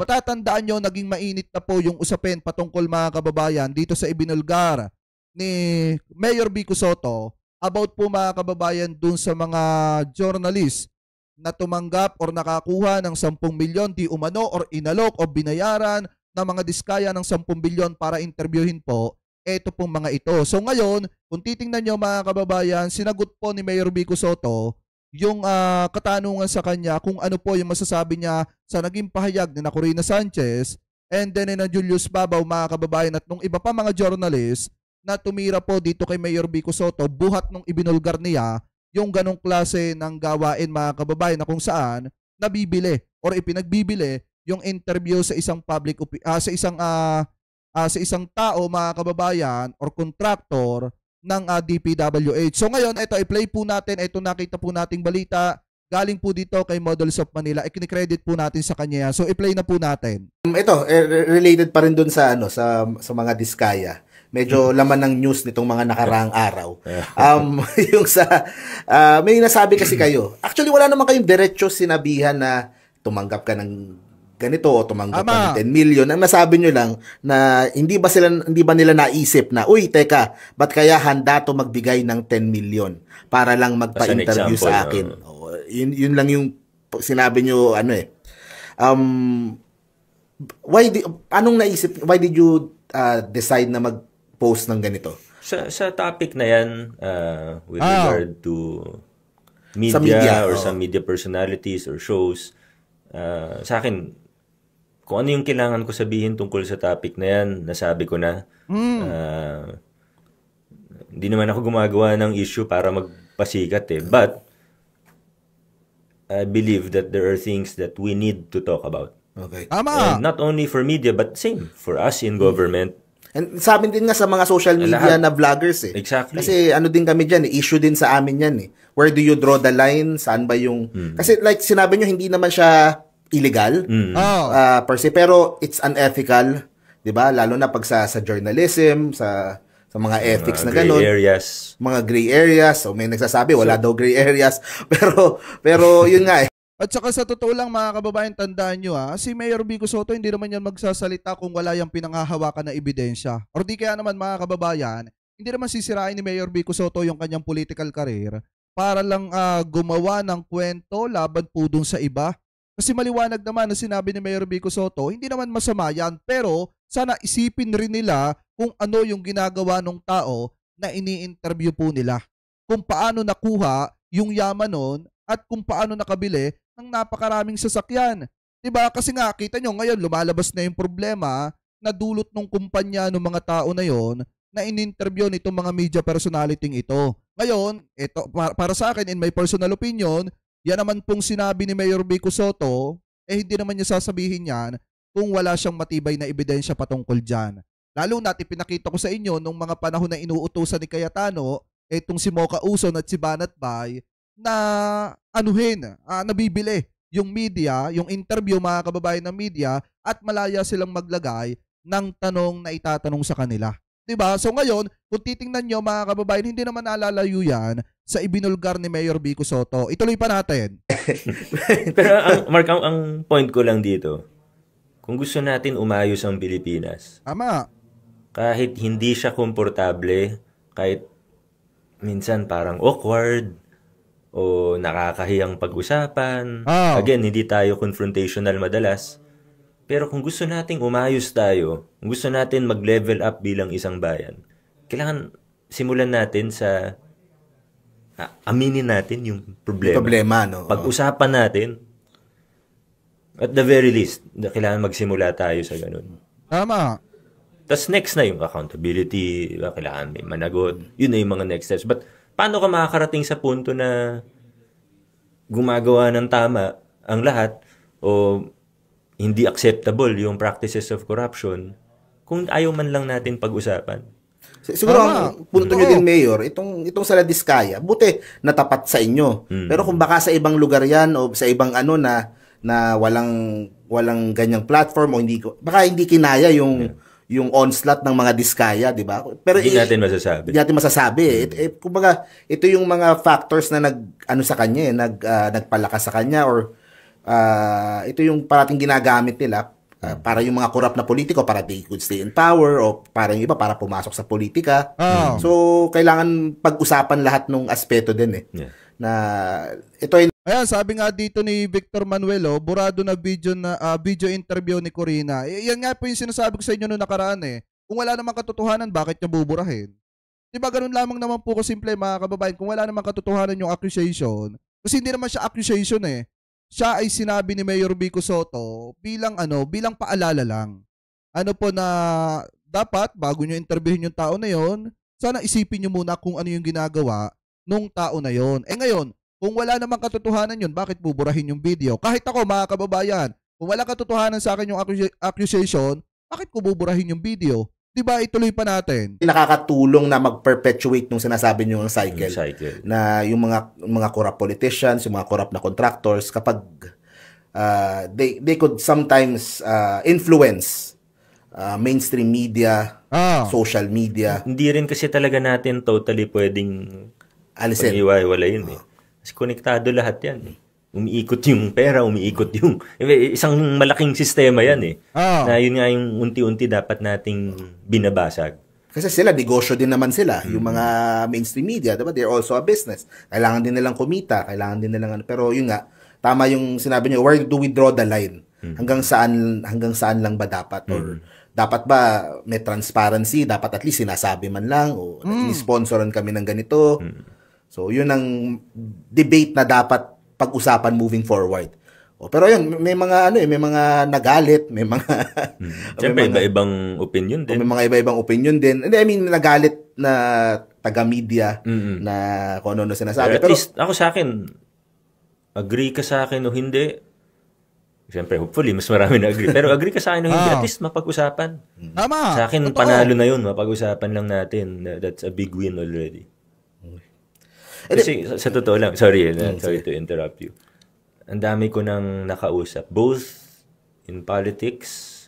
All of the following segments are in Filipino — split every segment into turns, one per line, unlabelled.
matatandaan nyo, naging mainit na po yung usapin patungkol mga kababayan dito sa ibinulgar ni Mayor Vico Soto about po mga kababayan dun sa mga journalist na tumanggap or nakakuha ng 10 milyon di umano or inalok o binayaran ng mga diskaya ng 10 bilyon para interviewin po eto pong mga ito. So ngayon, kung titingnan nyo mga kababayan, sinagot po ni Mayor Vico Soto yung katanungan sa kanya kung ano po yung masasabi niya sa naging pahayag ni na Corina Sanchez and then na Julius Babaw mga kababayan at nung iba pa mga journalist na tumira po dito kay Mayor Vico Soto buhat nung ibinulgar niya yung ganong klase ng gawain mga kababayan na kung saan nabibili or ipinagbibili yung interview sa isang sa isang tao mga kababayan or contractor ng DPWH. So ngayon, ito i-play po natin, ito nakita po nating balita galing po dito kay Models of Manila. I-credit po natin sa kanya. So i-play na po natin.
Ito related pa rin dun sa sa mga diskaya. Medyo laman ng news nitong mga nakaraang araw. Yung may nasabi kasi kayo. Actually, wala naman kayong diretso sinabihan na tumanggap ka ng ganito o tumanggap ka ng 10 million. Ang nasabi nyo lang na hindi ba nila naisip na, uy, teka, ba't kaya handa to magbigay ng 10 million para lang magpa-interview sa akin? Yun lang yung sinabi nyo, anong naisip, why did you decide na post ng ganito?
Sa topic na yan, with regard to media or some media personalities or shows, sa akin, kung ano yung kailangan ko sabihin tungkol sa topic na yan, nasabi ko na. Hindi naman ako gumagawa ng issue para magpasikat eh. But, I believe that there are things that we need to talk about.
Okay.
Tama.
And not only for media, but same for us in government.
And sa amin din nga sa mga social media na vloggers eh.
Exactly.
Kasi ano din kami dyan, issue din sa amin yan eh. Where do you draw the line? Saan ba yung... Kasi like sinabi nyo, hindi naman siya illegal per se, pero it's unethical, 'di ba? Lalo na pag sa journalism, sa mga ethics na ganun. Mga gray areas. So may nagsasabi wala daw gray areas, pero yun nga eh.
At saka sa totoo lang mga kababayan, tandaan nyo si Mayor Vico Soto hindi naman yan magsasalita kung wala yung pinanghahawakan na ebidensya. Or di kaya naman mga kababayan, hindi naman sisirain ni Mayor Vico Soto yung kanyang political career para lang gumawa ng kwento laban po dun sa iba. Kasi maliwanag naman na sinabi ni Mayor Vico Soto, hindi naman masama yan, pero sana isipin rin nila kung ano yung ginagawa ng tao na ini-interview po nila. Kung paano nakuha yung yaman nun at kung paano nakabili ng napakaraming sasakyan. Diba? Kasi nga, kita nyo ngayon, lumalabas na yung problema na dulot ng kumpanya ng mga tao na yon na in-interview nitong mga media personality ito. Ngayon, ito, para sa akin, in my personal opinion, yan naman pong sinabi ni Mayor Vico Soto, hindi naman niya sasabihin yan kung wala siyang matibay na ebidensya patungkol dyan. Lalo na't ipinakita ko sa inyo nung mga panahon na inuutosan ni Cayetano, itong si Mocha Uson at si Banat Bay, na nabibili yung media, yung interview mga kababayan ng media at malaya silang maglagay ng tanong na itatanong sa kanila. Diba? So ngayon, kung titingnan nyo mga kababayan, hindi naman nalalayo yan sa ibinulgar ni Mayor Vico Soto. Ituloy pa natin.
Pero Mark, ang point ko lang dito, kung gusto natin umayos ang Pilipinas, kahit hindi siya komportable, kahit minsan parang awkward, o nakakahiyang pag-usapan. Again, hindi tayo confrontational madalas. Pero kung gusto nating umayos tayo, kung gusto natin mag-level up bilang isang bayan, kailangan simulan natin sa aminin natin yung problema.
No?
Pag-usapan natin. At the very least, kailangan magsimula tayo sa ganun.
Tama.
Tapos next na yung accountability, kailangan may managot. Yun na yung mga next steps. But paano ka makakarating sa punto na gumagawa ng tama ang lahat o hindi acceptable yung practices of corruption kung ayaw man lang natin pag-usapan?
Siguro ang punto nyo din, Mayor, itong sa La Diskaya, buti natapat sa inyo. Pero kung baka sa ibang lugar yan o sa ibang na walang ganyang platform o baka hindi kinaya yung onslaught ng mga diskaya, di ba? Pero
hindi natin masasabi.
Hindi natin masasabi. Kumbaga, ito yung mga factors na sa kanya, nagpalakas sa kanya or ito yung parating ginagamit nila Para yung mga corrupt na politiko, para they could stay in power, o para yung iba, para pumasok sa politika. So, kailangan pag-usapan lahat ng aspeto din eh.
Yeah.
Na ito ay
Ayan, sabi nga dito ni Victor Manuel, burado na video interview ni Corina. Yan nga po yung sinasabi ko sa inyo noong nakaraan eh. Kung wala namang katotohanan, bakit niya buburahin? Diba ganun lamang naman po kasimple mga kababayan, kung wala namang katotohanan yung accusation, kasi hindi naman siya accusation eh. Siya ay sinabi ni Mayor Vico Sotto bilang bilang paalala lang. Ano po na dapat bago niyo interviewin yung tao na yon, sana isipin niyo muna kung ano yung ginagawa nung tao na yon. Ngayon, kung wala namang katotohanan yun, bakit buburahin yung video? Kahit ako, mga kababayan, kung wala katotohanan sa akin yung accusation, bakit ko buburahin yung video? Diba, ituloy pa natin.
Nakakatulong na mag-perpetuate nung sinasabi nyo ng cycle. Na yung mga corrupt politicians, yung mga corrupt na contractors, kapag they could sometimes influence mainstream media, social media.
Hindi rin kasi talaga natin totally pwedeng pag-iwalayin eh. Kasi konektado lahat yan eh. Umiikot yung pera, umiikot yung isang malaking sistema yan eh. Na yun nga yung unti-unti dapat nating binabasag.
Kasi sila, negosyo din naman sila. Yung mga mainstream media, diba? They're also a business. Kailangan din nilang kumita, kailangan din nilang pero yun nga, tama yung sinabi niyo, where do we draw the line? Hanggang saan lang ba dapat? Or dapat ba may transparency? Dapat at least sinasabi man lang o ini-sponsoran kami ng ganito. So, yun ang debate na dapat pag-usapan moving forward. Pero yun, may mga may mga nagalit, may mga
Siyempre, iba-ibang opinion din.
May mga iba-ibang opinion din. I mean, nagalit na taga-media na kung ano sinasabi.
At least, ako sa akin, agree ka sa akin o hindi. Siyempre, hopefully, mas marami na agree. Pero agree ka sa akin o hindi, at least mapag-usapan.
Tama.
Sa akin, panalo na yun. Mapag-usapan lang natin. That's a big win already. Kasi sa totoo lang, sorry to interrupt you. Ang dami ko nang nakausap, both in politics,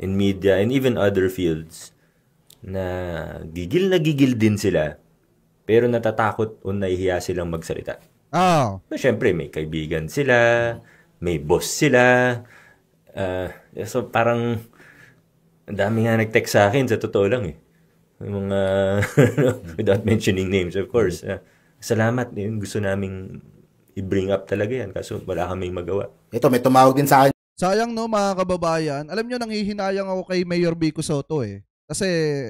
in media, and even other fields, na gigil din sila, pero natatakot o nahihiya silang magsalita. Siyempre, may kaibigan sila, may boss sila, so parang ang dami nga nag-text sa akin, sa totoo lang eh. Yung mga, without mentioning names, of course. Salamat, gusto naming i-bring up talaga yan kaso wala kaming magawa.
Ito, may tumawag din sa akin.
Sayang no mga kababayan, alam nyo nanghihinayang ako kay Mayor Vico Sotto eh. Kasi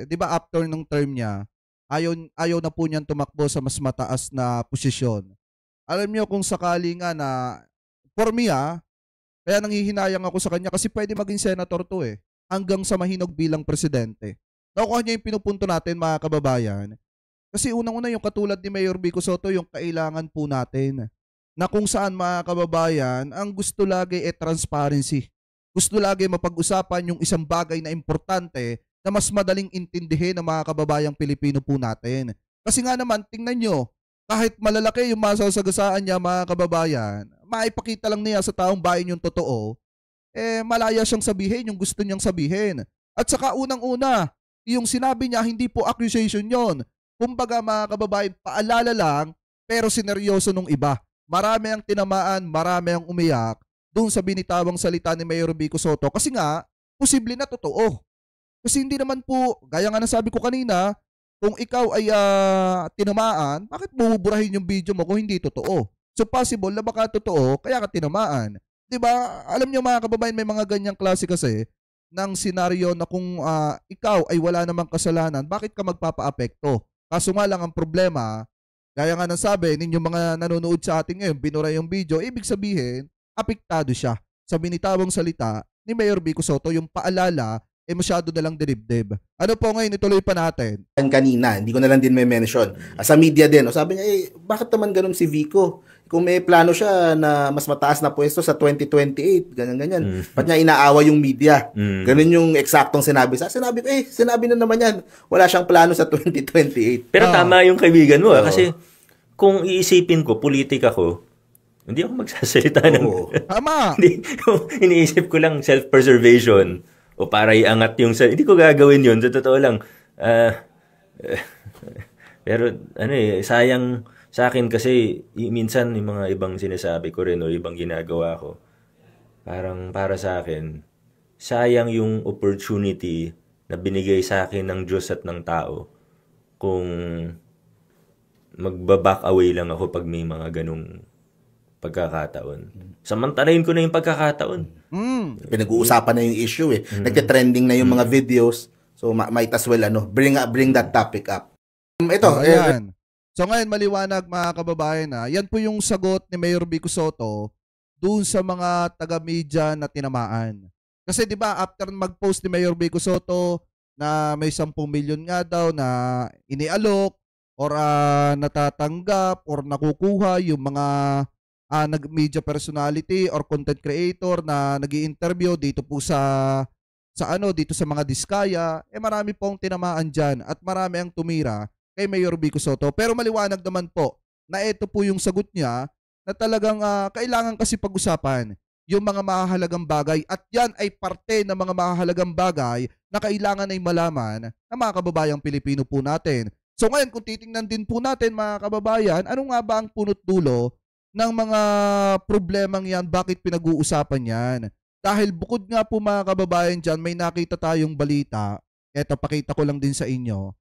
di ba after nung term niya, ayaw na po niyan tumakbo sa mas mataas na posisyon. Alam nyo kung sakali nga na, for me kaya nanghihinayang ako sa kanya kasi pwede maging senator to eh. Hanggang sa mahinog bilang presidente. Nakuha niya yung pinupunto natin mga kababayan. Kasi unang-una yung katulad ni Mayor Vico Sotto yung kailangan po natin na kung saan mga kababayan ang gusto lagi transparency. Gusto lagi mapag-usapan yung isang bagay na importante na mas madaling intindihin ng mga kababayang Pilipino po natin. Kasi nga naman, tingnan nyo, kahit malalaki yung masasagasaan niya mga kababayan, maipakita lang niya sa taong bayan yung totoo, malaya siyang sabihin yung gusto niyang sabihin. At saka unang-una, yung sinabi niya hindi po accusation yon. Kumbaga mga kababayan, paalala lang, pero sineryoso nung iba. Marami ang tinamaan, marami ang umiyak doon sa binitawang salita ni Mayor Vico Sotto. Kasi nga, posible na totoo. Kasi hindi naman po, gaya nga nasabi ko kanina, kung ikaw ay tinamaan, bakit buburahin yung video mo kung hindi totoo? So possible na baka totoo, kaya ka tinamaan. Diba? Alam niyo mga kababayan, may mga ganyang klase kasi ng senaryo na kung ikaw ay wala namang kasalanan, bakit ka magpapa-apekto? Kaso nga lang ang problema, gaya nga nasabi, ninyong mga nanonood sa atin ngayon, binura yung video, ibig sabihin, apektado siya sa binitawang salita ni Mayor Vico Sotto, yung paalala, masyado na lang dinibdib. Ano po ngayon, ituloy pa natin.
Kanina, hindi ko na lang din may mention. Sa media din, sabi niya, bakit naman ganun si Vico? Kung may plano siya na mas mataas na pwesto sa 2028, ganyan-ganyan. Ba't niya inaawa yung media? Ganun yung eksaktong sinabi. Sinabi ko, sinabi na naman yan. Wala siyang plano sa 2028.
Pero tama yung kaibigan mo. Kasi kung iisipin ko, politika ko, hindi ako magsasalita ng...
Tama!
Iniisip ko lang self-preservation o para iangat yung... Hindi ko gagawin yun. Sa totoo lang. Pero sayang... Sa akin kasi, minsan yung mga ibang sinasabi ko rin o ibang ginagawa ko, parang para sa akin, sayang yung opportunity na binigay sa akin ng Diyos at ng tao kung magba-back away lang ako pag may mga ganong pagkakataon. Samantalayin ko na yung pagkakataon.
Pinag-uusapan na yung issue eh. Nagte-trending na yung mga videos. So might as well bring that topic up. Ito,
ayan. So ngayon maliwanag mga kababayan na yan po yung sagot ni Mayor Vico Sotto doon sa mga taga-media na tinamaan. Kasi 'di ba after mag-post ni Mayor Vico Sotto na may 10 milyon nga daw na inialok or natatanggap or nakukuha yung mga media personality or content creator na nag-i-interview dito po dito sa mga diskaya, marami pong tinamaan diyan at marami ang tumira kay Mayor Vico Sotto. Pero maliwanag naman po na ito po yung sagot niya na talagang kailangan kasi pag-usapan yung mga mahahalagang bagay at yan ay parte ng mga mahahalagang bagay na kailangan ay malaman ng mga kababayang Pilipino po natin. So ngayon kung titingnan din po natin mga kababayan, ano nga ba ang punot dulo ng mga problemang yan, bakit pinag-uusapan yan? Dahil bukod nga po mga kababayan dyan, may nakita tayong balita, eto pakita ko lang din sa inyo,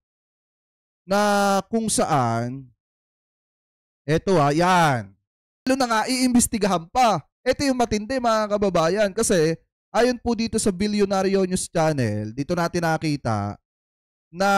na kung saan, eto yan, lalo na nga, iimbestigahan pa. Ito yung matindi mga kababayan kasi ayon po dito sa Billionario News Channel, dito natin nakita na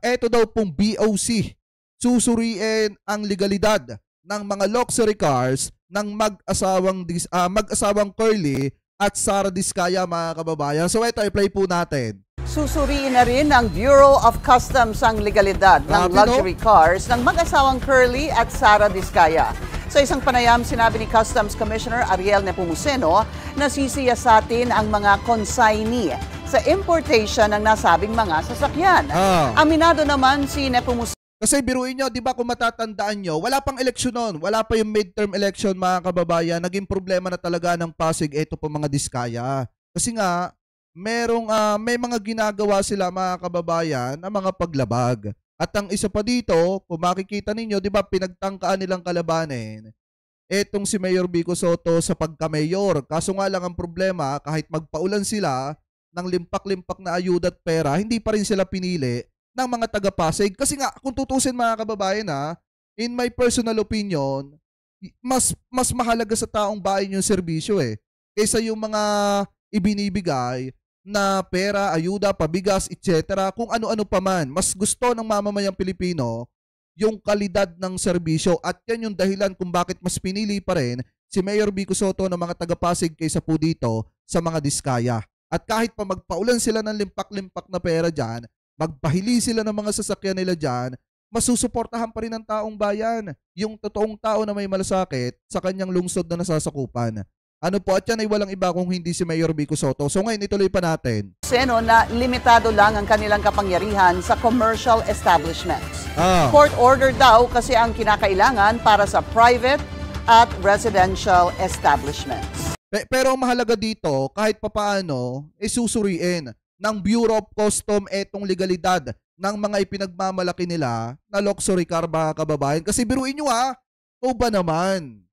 ito daw pong BOC susuriin ang legalidad ng mga luxury cars ng mag-asawang Curly at Sara Diskaya mga kababayan. So ito, i-play po natin.
Susuriin na rin ng Bureau of Customs ang legalidad ng luxury cars ng mag-asawang Curly at Sara Diskaya. Sa isang panayam, sinabi ni Customs Commissioner Ariel Nepomuceno na sisiyasatin ang mga consignee sa importation ng nasabing mga sasakyan. Aminado naman si Nepomuceno.
Kasi biruin nyo, di ba kung matatandaan nyo, wala pang eleksyon nun. Wala pa yung midterm election mga kababayan. Naging problema na talaga ng Pasig ito po mga diskaya. Kasi nga, may mga ginagawa sila mga kababayan na mga paglabag. At ang isa pa dito, kung makikita ninyo, di ba pinagtangkaan nilang kalabanin etong si Mayor Vico Sotto sa pagka-mayor. Kaso nga lang ang problema, kahit magpaulan sila ng limpak-limpak na ayuda at pera, hindi pa rin sila pinili ng mga taga-Pasig. Kasi nga, kung tutusin mga kababayan in my personal opinion, mas mahalaga sa taong bayan yung serbisyo kaysa yung mga ibinibigay na pera, ayuda, pabigas, etc. Kung ano-ano pa man. Mas gusto ng mamamayang Pilipino yung kalidad ng serbisyo at yan yung dahilan kung bakit mas pinili pa rin si Mayor Vico Sotto ng mga taga-Pasig kaysa po dito sa mga diskaya. At kahit pa magpaulan sila ng limpak-limpak na pera dyan, magpahili sila ng mga sasakyan nila dyan, masusuportahan pa rin ng taong bayan, yung totoong tao na may malasakit sa kanyang lungsod na nasasakupan. Ano po, at yan ay walang iba kung hindi si Mayor Vico Sotto. So ngayon, ituloy pa natin.
Seno na limitado lang ang kanilang kapangyarihan sa commercial establishments. Court order daw kasi ang kinakailangan para sa private at residential establishments.
Pero ang mahalaga dito, kahit papaano, susuriin ng Bureau of Customs etong legalidad ng mga ipinagmamalaki nila na luxury car mga kababayan. Kasi biruin nyo o ba naman?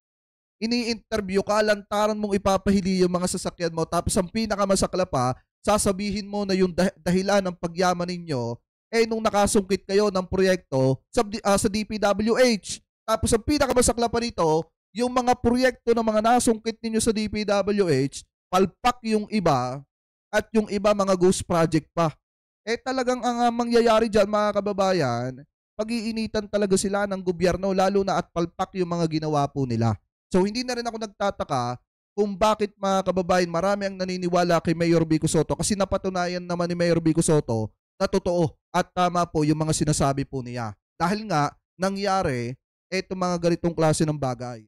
Ini-interview ka, lantaran mong ipapahili yung mga sasakyan mo, tapos ang pinakamasakla pa, sasabihin mo na yung dahilan ng pagyaman ninyo, nung nakasungkit kayo ng proyekto sa DPWH. Tapos ang pinakamasakla pa nito, yung mga proyekto ng mga nasungkit ninyo sa DPWH, palpak yung iba, at yung iba mga ghost project pa. Talagang ang mangyayari dyan mga kababayan, pag-iinitan talaga sila ng gobyerno, lalo na at palpak yung mga ginawa po nila. So hindi na rin ako nagtataka kung bakit mga kababayan marami ang naniniwala kay Mayor Vico Sotto kasi napatunayan naman ni Mayor Vico Sotto na totoo at tama po yung mga sinasabi po niya. Dahil nga nangyari itong mga ganitong klase ng bagay.